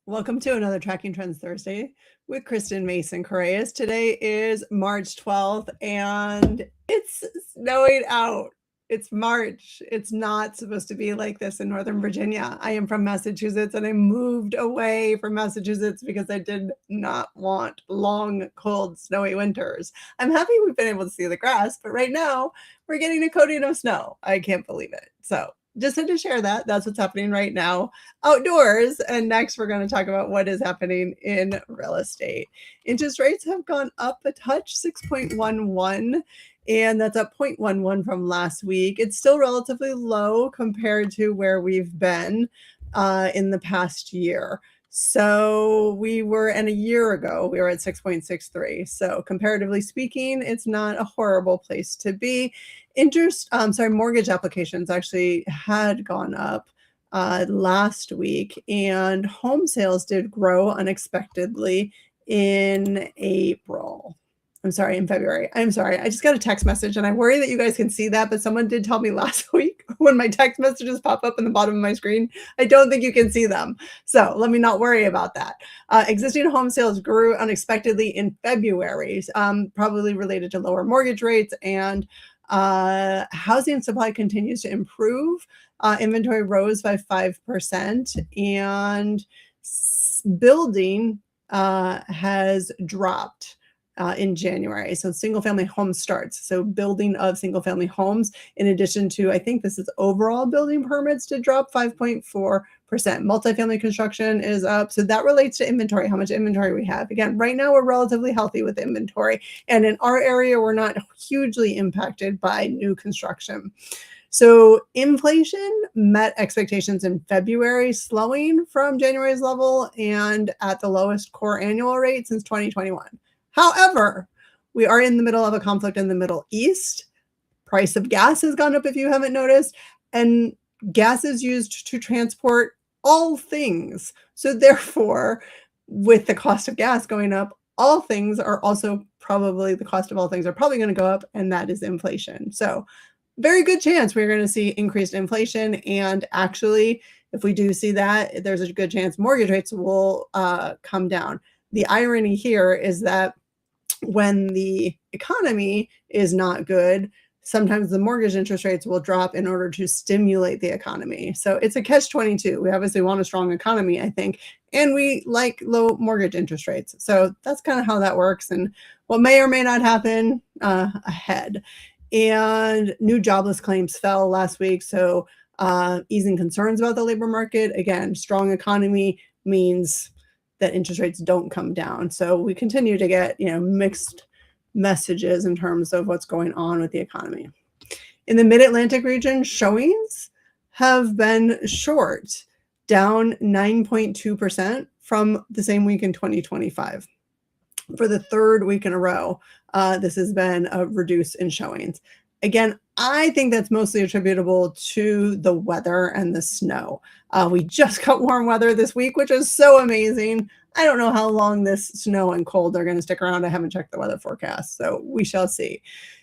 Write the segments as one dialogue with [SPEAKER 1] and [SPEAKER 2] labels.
[SPEAKER 1] Welcome to another Tracking Trends Thursday with Kristen Mason Coreas. Today is March 12th and it's snowing out. It's March. It's not supposed to be like this in Northern Virginia. I am from Massachusetts and I moved away from Massachusetts because I did not want long, cold, snowy winters. I'm happy we've been able to see the grass, but right now we're getting a coating of snow. I can't believe it. So just had to share that. That's what's happening right now outdoors. And next, we're going to talk about what is happening in real estate. Interest rates have gone up a touch, 6.11, and that's up 0.11 from last week. It's still relatively low compared to where we've been in the past year. So we were, and a year ago, we were at 6.63. So comparatively speaking, it's not a horrible place to be. Mortgage applications actually had gone up last week, and home sales did grow unexpectedly in February. I'm sorry. I just got a text message and I worry that you guys can see that, but someone did tell me last week when my text messages pop up in the bottom of my screen, I don't think you can see them. So let me not worry about that. Existing home sales grew unexpectedly in February, probably related to lower mortgage rates, and housing supply continues to improve. Inventory rose by 5%, and building has dropped in January. So single-family home starts. So building of single-family homes, in addition to, I think this is overall building permits, to drop 5.4%. Multifamily construction is up. So that relates to inventory, how much inventory we have. Again, right now we're relatively healthy with inventory. And in our area, we're not hugely impacted by new construction. So inflation met expectations in February, slowing from January's level and at the lowest core annual rate since 2021. However, we are in the middle of a conflict in the Middle East. Price of gas has gone up, if you haven't noticed, and gas is used to transport all things. So therefore, with the cost of gas going up, all things are also probably, the cost of all things are probably going to go up, and that is inflation. So very good chance we're going to see increased inflation. And actually, if we do see that, there's a good chance mortgage rates will come down. The irony here is that when the economy is not good, sometimes the mortgage interest rates will drop in order to stimulate the economy. So it's a catch-22. We obviously want a strong economy, I think, and we like low mortgage interest rates. So that's kind of how that works, and what may or may not happen ahead. And new jobless claims fell last week, so easing concerns about the labor market. Again, strong economy means that interest rates don't come down. So we continue to get, mixed messages in terms of what's going on with the economy. In the Mid-Atlantic region, showings have been short, down 9.2% from the same week in 2025. For the third week in a row, this has been a reduce in showings. Again, I think that's mostly attributable to the weather and the snow. We just got warm weather this week, which is so amazing. I don't know how long this snow and cold are going to stick around. I haven't checked the weather forecast, so we shall see.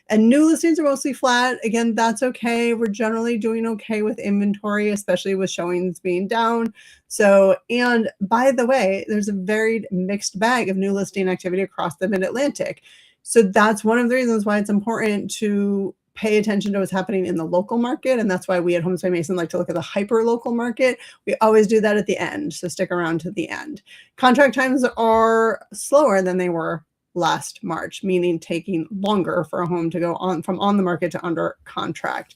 [SPEAKER 1] And new listings are mostly flat. Again, that's okay. We're generally doing okay with inventory, especially with showings being down. So, and by the way, there's a very mixed bag of new listing activity across the Mid-Atlantic. So that's one of the reasons why it's important to pay attention to what's happening in the local market. And that's why we at Homes by Mason like to look at the hyper local market. We always do that at the end. So stick around to the end. Contract times are slower than they were last March, meaning taking longer for a home to go on from on the market to under contract,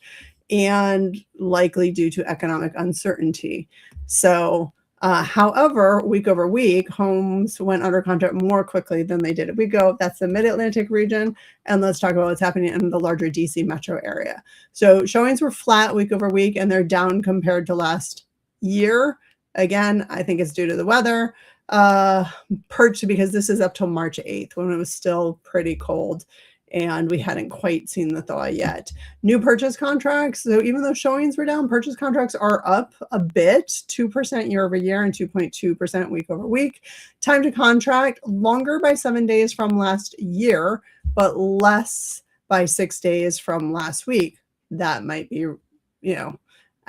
[SPEAKER 1] and likely due to economic uncertainty. So however, week over week, homes went under contract more quickly than they did a week ago. That's the Mid-Atlantic region. And let's talk about what's happening in the larger DC metro area. So showings were flat week over week, and they're down compared to last year. Again, I think it's due to the weather. Because this is up till March 8th when it was still pretty cold and we hadn't quite seen the thaw yet. New purchase contracts, so even though showings were down, purchase contracts are up a bit, 2% year over year and 2.2% week over week. Time to contract, longer by 7 days from last year, but less by 6 days from last week. That might be,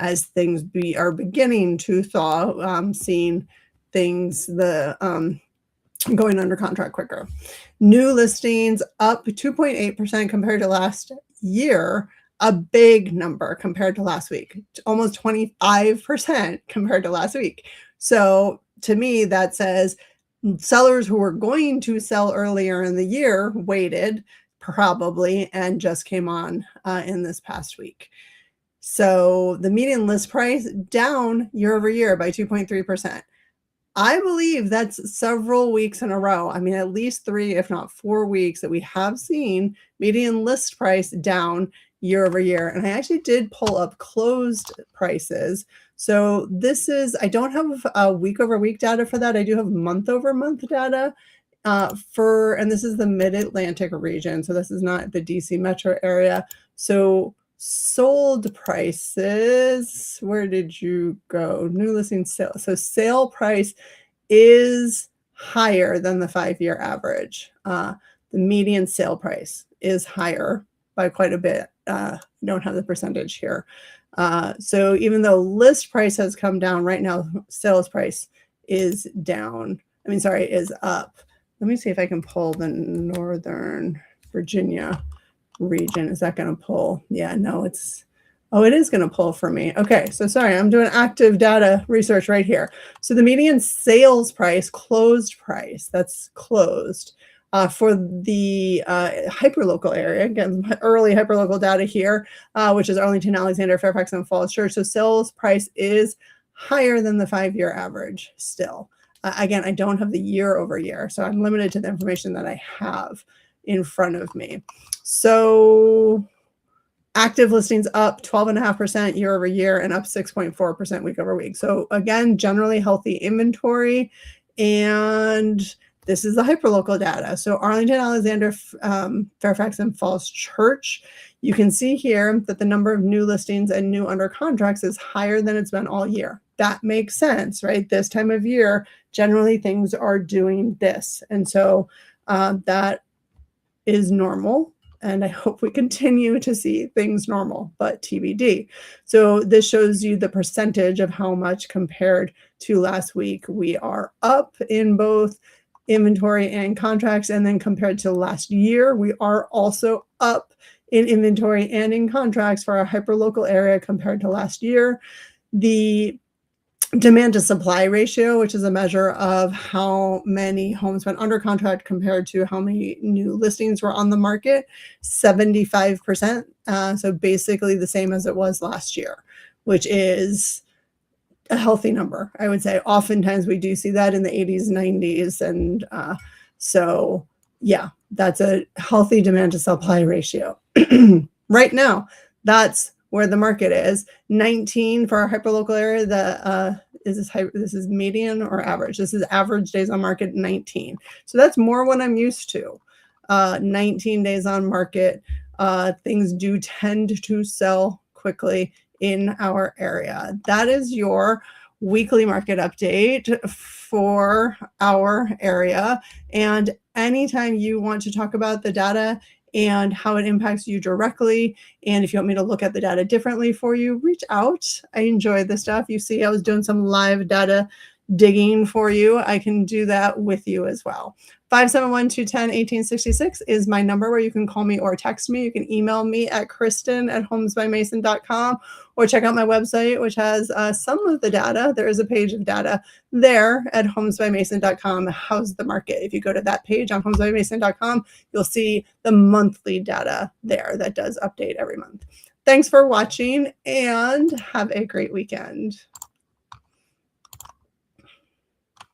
[SPEAKER 1] as things are beginning to thaw, seeing things, going under contract quicker. New listings up 2.8% compared to last year, a big number compared to last week, almost 25% compared to last week. So to me, that says sellers who were going to sell earlier in the year waited probably and just came on in this past week. So the median list price down year over year by 2.3%. I believe that's several weeks in a row. I mean, at least 3, if not 4 weeks that we have seen median list price down year over year. And I actually did pull up closed prices. So this is, I don't have week over week data for that. I do have month over month data and this is the Mid-Atlantic region. So this is not the DC metro area. So sold prices, where did you go? New listing sale. So sale price is higher than the 5-year average. The median sale price is higher by quite a bit. Don't have the percentage here. So even though list price has come down, right now sales price is down. Is up. Let me see if I can pull the Northern Virginia region. Is that going to pull? Yeah, no, it is going to pull for me. Okay, so sorry, I'm doing active data research right here. So the median sales price, closed price, that's closed for the hyperlocal area. Again, early hyperlocal data here, which is Arlington, Alexandria, Fairfax, and Falls Church. So sales price is higher than the 5-year average still. Again, I don't have the year over year, so I'm limited to the information that I have in front of me. So active listings up 12.5% year over year and up 6.4% week over week. So again, generally healthy inventory. And this is the hyperlocal data. So Arlington, Alexandria, Fairfax, and Falls Church. You can see here that the number of new listings and new under contracts is higher than it's been all year. That makes sense, right? This time of year, generally things are doing this. And so that is normal. And I hope we continue to see things normal, but TBD. So this shows you the percentage of how much compared to last week we are up in both inventory and contracts. And then compared to last year, we are also up in inventory and in contracts for our hyperlocal area compared to last year. The demand to supply ratio, which is a measure of how many homes went under contract compared to how many new listings were on the market, 75%. So basically the same as it was last year, which is a healthy number, I would say. Oftentimes we do see that in the 80s, 90s. And so, yeah, that's a healthy demand to supply ratio. Right now, that's where the market is. 19 for our hyperlocal area. This is median or average? This is average days on market, 19. So that's more what I'm used to. 19 days on market. Things do tend to sell quickly in our area. That is your weekly market update for our area. And anytime you want to talk about the data and how it impacts you directly, and if you want me to look at the data differently for you, reach out. I enjoy this stuff. You see, I was doing some live data digging for you. I can do that with you as well. 571-210-1866 is my number where you can call me or text me. You can email me at kristen@homesbymason.com or check out my website, which has some of the data. There is a page of data there at homesbymason.com. How's the market? If you go to that page on homesbymason.com, you'll see the monthly data there that does update every month. Thanks for watching and have a great weekend.